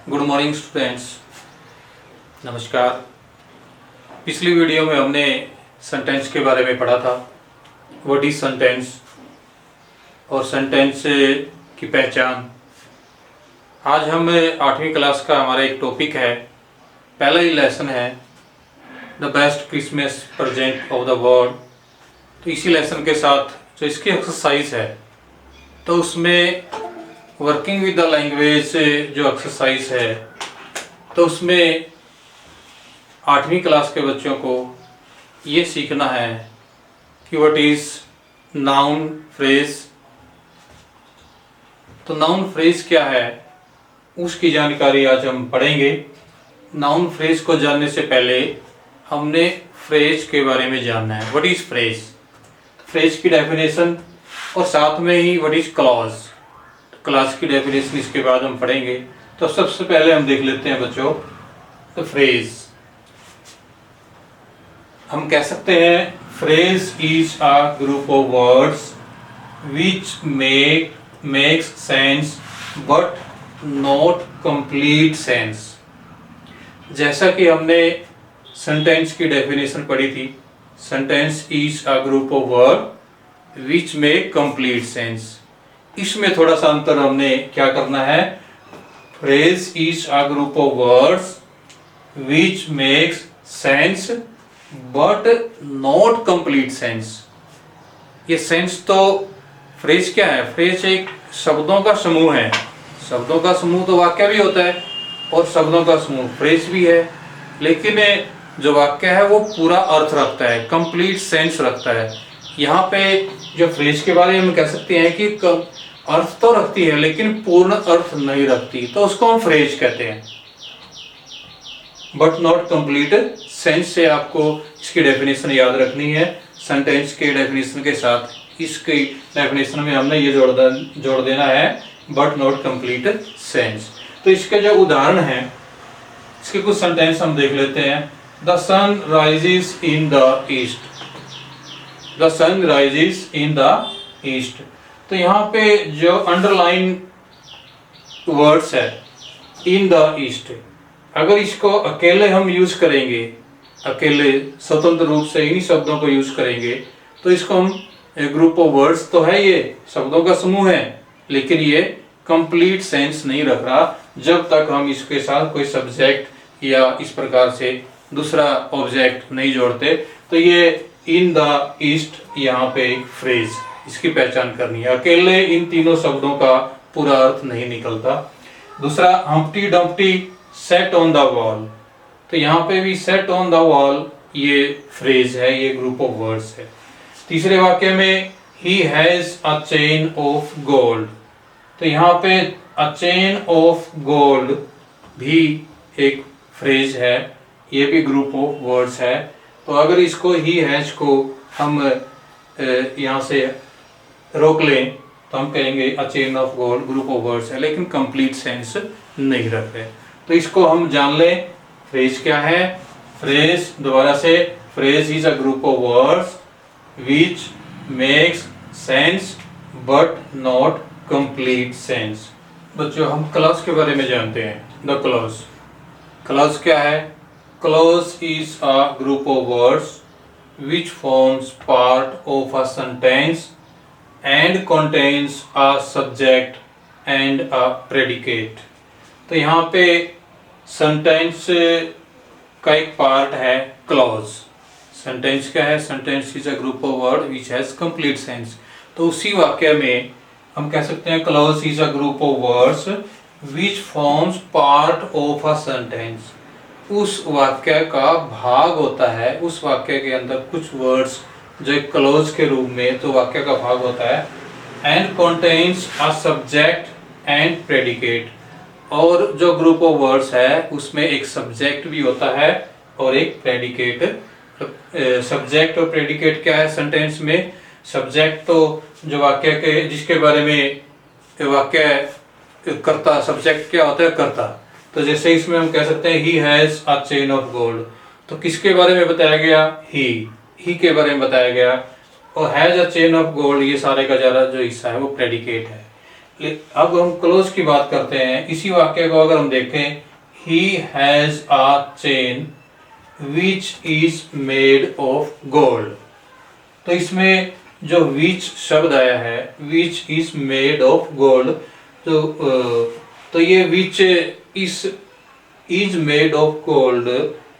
Good morning students. नमस्कार। पिछली video में हमने सेंटेंस के बारे में पढ़ा था। व्हाट इज सेंटेंस और सेंटेंस की पहचान। आज हम 8वीं क्लास का हमारा एक टॉपिक है, पहला ही लेसन है the best Christmas present of the world. तो इसी लेसन के साथ जो इसकी एक्सरसाइज है तो उसमें वर्किंग विद द लैंग्वेज जो एक्सरसाइज है तो उसमें 8वीं क्लास के बच्चों को ये सीखना है कि व्हाट इज नाउन फ्रेज। तो नाउन फ्रेज क्या है उसकी जानकारी आज हम पढ़ेंगे। नाउन फ्रेज को जानने से पहले हमने फ्रेज के बारे में जानना है। व्हाट इज फ्रेज, फ्रेज की डेफिनेशन और साथ में ही व्हाट इज क्लॉज, क्लॉज की डेफिनेशन इसके बाद हम पढ़ेंगे। तो सबसे पहले हम देख लेते हैं बच्चों तो फ्रेज। हम कह सकते हैं phrase is a group of words which makes sense but not complete sense. जैसा कि हमने सेंटेंस की डेफिनेशन पढ़ी थी, sentence is a group of word which make complete sense. इसमें थोड़ा सा अंतर हमने क्या करना है, phrase is a group of words which makes sense but not complete sense. ये सेंस तो फ्रेज क्या है, फ्रेज एक शब्दों का समूह है। शब्दों का समूह तो वाक्य भी होता है और शब्दों का समूह फ्रेज भी है, लेकिन जो वाक्य है वो पूरा अर्थ रखता है, कंप्लीट सेंस रखता है। यहाँ पे जो फ्रेज के बारे में हम कह सकते हैं कि अर्थ तो रखती है लेकिन पूर्ण अर्थ नहीं रखती, तो उसको हम फ्रेज कहते हैं। बट नॉट कंप्लीट सेंस से आपको इसकी डेफिनेशन याद रखनी है। सेंटेंस के डेफिनेशन के साथ इसकी डेफिनेशन में हमने ये जोड़ देना है बट नॉट कंप्लीट सेंस। तो इसके जो उदाहरण हैं इसके कुछ सेंटेंस हम देख लेते हैं। The sun rises in the east, the sun rises in the east. तो यहाँ पे जो अंडरलाइन वर्ड्स है इन द ईस्ट, अगर इसको अकेले हम यूज करेंगे, अकेले स्वतंत्र रूप से इन्हीं शब्दों को यूज करेंगे तो इसको हम ग्रुप ऑफ वर्ड्स तो है, ये शब्दों का समूह है, लेकिन ये कंप्लीट सेंस नहीं रख रहा जब तक हम इसके साथ कोई सब्जेक्ट या इस प्रकार से दूसरा ऑब्जेक्ट नहीं जोड़ते। तो ये इन द ईस्ट यहाँ पे एक फ्रेज, इसकी पहचान करनी है। अकेले इन तीनों शब्दों का पूरा अर्थ नहीं निकलता। दूसरा, Humpty Dumpty set on the wall. तो यहाँ पे भी सेट ऑन द वॉल ये फ्रेज है, ये ग्रुप ऑफ वर्ड्स है। तीसरे वाक्य में he has a chain of gold. तो यहाँ पे अ चेन ऑफ गोल्ड भी एक फ्रेज है, ये भी ग्रुप ऑफ वर्ड्स है। तो अगर इसको ही हैज को हम यहाँ से रोक लें तो हम कहेंगे a chain of gold group of words है, लेकिन कंप्लीट सेंस नहीं रखते। तो इसको हम जान लें फ्रेज क्या है। फ्रेज दोबारा से, phrase is a group of words which makes sense but not complete sense. बच्चों हम क्लॉज के बारे में जानते हैं। द क्लॉज, क्लॉज क्या है? Clause is a group of words which forms part of a sentence and contains a subject and a predicate। तो यहाँ पे सेंटेंस का एक पार्ट है क्लॉज। सेंटेंस क्या है? Sentence is a group of word which has complete sense. तो उसी वाक्य में हम कह सकते हैं clause is a group of words which forms part of a sentence. उस वाक्य का भाग होता है, उस वाक्य के अंदर कुछ वर्ड्स जो एक क्लॉज के रूप में तो वाक्य का भाग होता है। And contains a subject and predicate. और जो ग्रुप ऑफ वर्ड्स है उसमें एक सब्जेक्ट भी होता है और एक प्रेडिकेट। सब्जेक्ट और प्रेडिकेट क्या है सेंटेंस में? सब्जेक्ट तो जो वाक्य के जिसके बारे में वाक्य करता, सब्जेक्ट क्या होता है? करता। तो जैसे इसमें हम कह सकते हैं he has a chain of gold. तो किसके बारे में बताया गया? ही के बारे में बताया गया। और has a chain of gold ये सारे का ज़्यादा जो हिस्सा है वो प्रेडिकेट है। अब हम क्लोज की बात करते हैं। इसी वाक्य को अगर हम देखें, he has a chain which is made of gold, तो इसमें जो विच शब्द आया है, which is made of gold, तो ये which is made of gold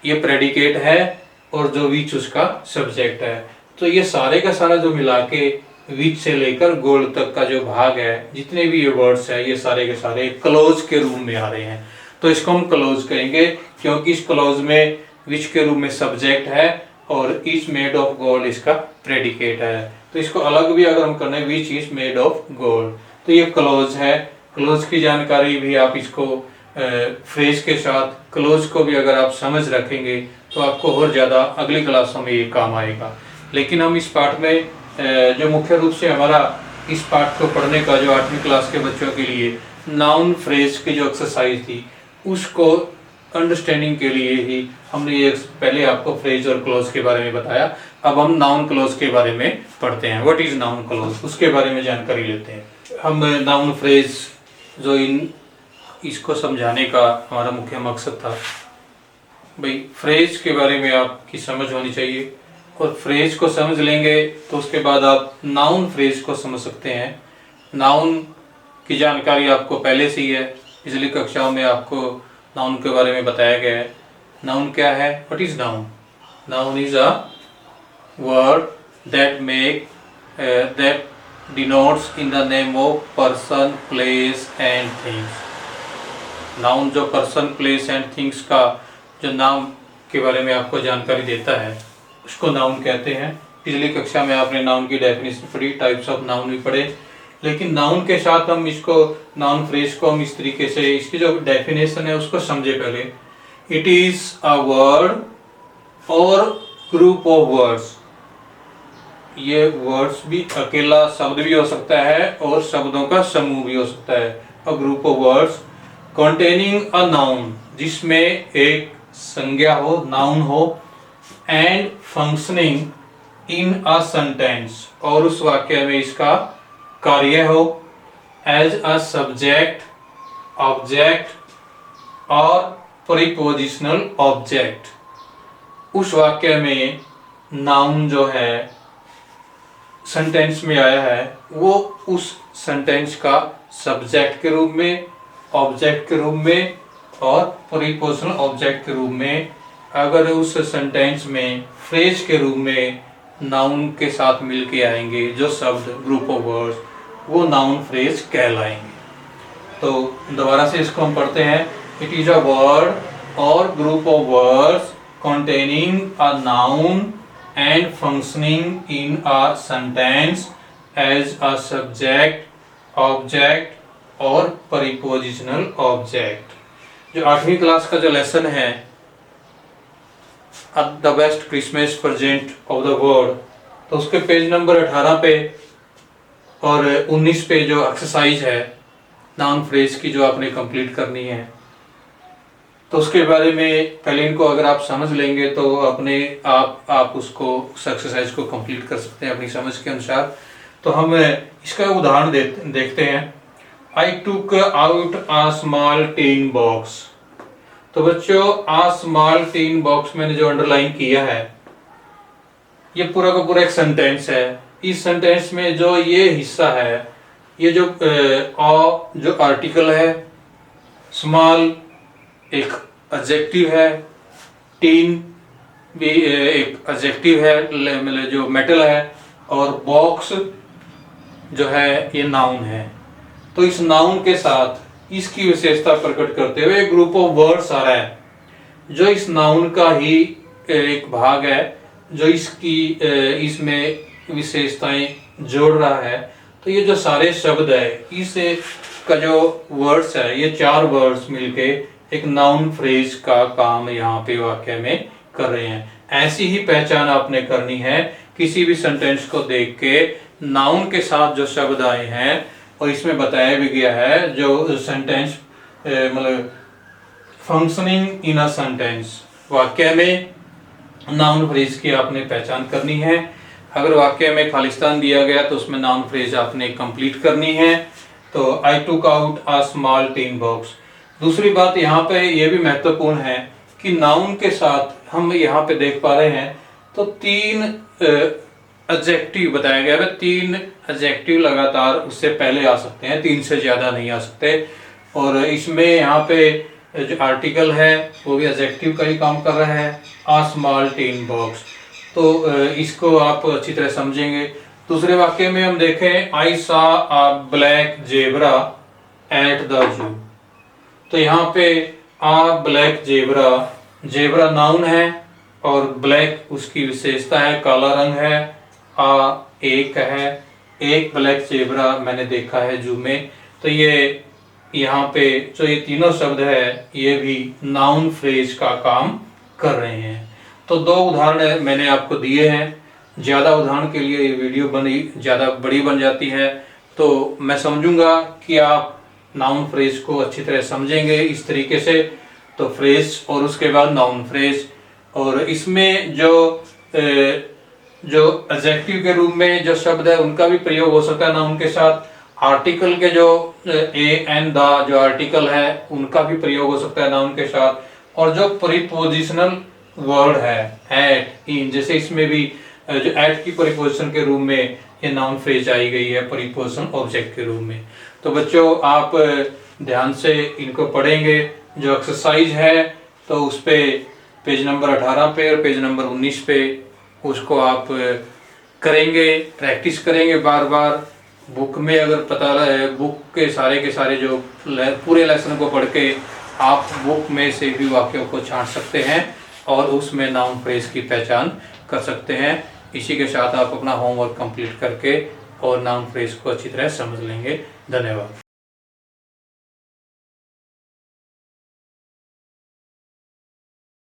ये प्रेडिकेट है और जो विच उसका सब्जेक्ट है। तो ये सारे का सारा जो मिला के विच से लेकर गोल्ड तक का जो भाग है, जितने भी ये वर्ड्स है, ये सारे के सारे क्लोज के रूप में आ रहे हैं। तो इसको हम क्लोज कहेंगे, क्योंकि इस क्लोज में विच के रूप में सब्जेक्ट है और इज मेड ऑफ गोल्ड इसका प्रेडिकेट है। तो इसको अलग भी अगर हम करने, which is made of gold, तो ये क्लोज है। क्लोज की जानकारी भी आप इसको फ्रेज के साथ क्लोज को भी अगर आप समझ रखेंगे तो आपको और ज़्यादा अगली क्लासों में ये काम आएगा। लेकिन हम इस पार्ट में जो मुख्य रूप से हमारा इस पार्ट को पढ़ने का जो 8वीं क्लास के बच्चों के लिए नाउन फ्रेज की जो एक्सरसाइज थी, उसको अंडरस्टैंडिंग के लिए ही हमने ये पहले आपको फ्रेज और क्लोज के बारे में बताया। अब हम नाउन क्लोज के बारे में पढ़ते हैं। व्हाट इज नाउन क्लोज, उसके बारे में जानकारी लेते हैं। हम नाउन फ्रेज जो इसको समझाने का हमारा मुख्य मकसद था, भाई फ्रेज के बारे में आपकी समझ होनी चाहिए, और फ्रेज को समझ लेंगे तो उसके बाद आप नाउन फ्रेज को समझ सकते हैं। नाउन की जानकारी आपको पहले से ही है, पिछली कक्षाओं में आपको नाउन के बारे में बताया गया है। नाउन क्या है, what is noun? Noun is a word that denotes in the name of person, place and things। Noun जो पर्सन, प्लेस एंड थिंग्स का जो नाम के बारे में आपको जानकारी देता है, उसको नाउन कहते हैं। पिछली कक्षा में आपने नाउन की डेफिनेशन पढ़ी, टाइप्स ऑफ नाउन भी पढ़े, लेकिन नाउन के साथ हम इसको नाउन फ्रेज को हम इस तरीके से, इसकी जो डेफिनेशन है उसको समझे पहले। इट इज अ वर्ड और ग्रुप ऑफ वर्ड्स। ये वर्ड्स भी अकेला शब्द भी हो सकता है और शब्दों का समूह भी हो सकता है। A group of words containing a noun, जिसमें एक संज्ञा हो, नाउन हो, and functioning in a sentence, और उस वाक्य में इसका कार्य हो, as a subject, object और prepositional object। उस वाक्य में नाउन जो है सेंटेंस में आया है, वो उस सेंटेंस का सब्जेक्ट के रूप में, ऑब्जेक्ट के रूप में और प्रीपोजिशनल ऑब्जेक्ट के रूप में, अगर उस सेंटेंस में फ्रेज के रूप में नाउन के साथ मिल के आएंगे जो शब्द, ग्रुप ऑफ वर्ड्स, वो नाउन फ्रेज कहलाएंगे। तो दोबारा से इसको हम पढ़ते हैं। इट इज अ वर्ड और group of words containing a noun and functioning in a sentence as a subject, object और prepositional object। जो 8वीं क्लास का जो लेसन है, the best Christmas present of the world, तो उसके पेज नंबर 18 पे और 19 पे जो एक्सरसाइज है नाउन फ्रेज की जो आपने कंप्लीट करनी है, तो उसके बारे में पहले इनको अगर आप समझ लेंगे तो अपने आप उसको, उस एक्सरसाइज को कंप्लीट कर सकते हैं अपनी समझ के अनुसार। तो हम इसका उदाहरण देखते हैं। I took out a small tin box। तो बच्चों, a small tin box मैंने जो अंडरलाइन किया है, ये पूरा का पूरा एक सेंटेंस है। इस सेंटेंस में जो ये हिस्सा है, ये जो आर्टिकल है, स्मॉल एक एडजेक्टिव है, टीन भी एक एडजेक्टिव है, मतलब जो मेटल है, और बॉक्स जो है ये नाउन है। तो इस नाउन के साथ इसकी विशेषता प्रकट करते हुए एक ग्रुप ऑफ वर्ड्स आ रहा है जो इस नाउन का ही एक भाग है, जो इसमें विशेषताएं जोड़ रहा है। तो ये जो सारे शब्द है, इस का जो वर्ड्स है, ये 4 वर्ड्स मिलके एक नाउन फ्रेज का काम यहाँ पे वाक्य में कर रहे हैं। ऐसी ही पहचान आपने करनी है किसी भी सेंटेंस को देख के। नाउन के साथ जो शब्द आए हैं, और इसमें बताया भी गया है जो सेंटेंस मतलब फंक्शनिंग इन अ सेंटेंस, वाक्य में नाउन फ्रेज की आपने पहचान करनी है। अगर वाक्य में खालिस्तान दिया गया तो उसमें नाउन फ्रेज आपने कंप्लीट करनी है। तो I took out a small tin box. दूसरी बात यहाँ पे ये भी महत्वपूर्ण है कि नाउन के साथ हम यहाँ पे देख पा रहे हैं तो 3 एडजेक्टिव बताया गया है। 3 एडजेक्टिव लगातार उससे पहले आ सकते हैं, 3 से ज्यादा नहीं आ सकते। और इसमें यहाँ पे जो आर्टिकल है वो भी एडजेक्टिव का ही काम कर रहा है, आ स्मॉल टिन बॉक्स। तो इसको आप अच्छी तरह समझेंगे। दूसरे वाक्य में हम देखें, आई सा अ black zebra at the zoo. तो यहाँ पे आ ब्लैक जेब्रा, जेब्रा नाउन है और ब्लैक उसकी विशेषता है, काला रंग है। आ एक है, एक ब्लैक जेब्रा मैंने देखा है जू में। तो ये यहाँ पे जो ये तीनों शब्द है ये भी नाउन फ्रेज का काम कर रहे हैं। तो 2 उदाहरण मैंने आपको दिए हैं। ज़्यादा उदाहरण के लिए ये वीडियो ज़्यादा बड़ी बन जाती है, तो मैं समझूंगा कि आप नाउन फ्रेज को अच्छी तरह समझेंगे इस तरीके से। तो फ्रेज और उसके बाद नाउन फ्रेज, और इसमें जो एडजेक्टिव के रूप में जो शब्द है उनका भी प्रयोग हो सकता है नाउन के साथ। आर्टिकल के जो ए एंड द जो आर्टिकल है उनका भी प्रयोग हो सकता है नाउन के साथ। और जो प्रीपोजिशनल वर्ड है एट, इन, जैसे इसमें भी जो एट की प्रीपोजिशन के रूप में ये नाउन फ्रेज आई गई है प्रीपोजिशन ऑब्जेक्ट के रूप में। तो बच्चों आप ध्यान से इनको पढ़ेंगे। जो एक्सरसाइज है तो उस पे पेज नंबर 18 पे और पेज नंबर 19 पे उसको आप करेंगे, प्रैक्टिस करेंगे बार बार। बुक में अगर पता रहे, बुक के सारे जो पूरे लेसन को पढ़ के आप बुक में से भी वाक्यों को छांट सकते हैं और उसमें नाउन फ्रेज की पहचान कर सकते हैं। इसी के साथ आप अपना होमवर्क कंप्लीट करके और नाउन फ्रेज को अच्छी तरह समझ लेंगे। धन्यवाद।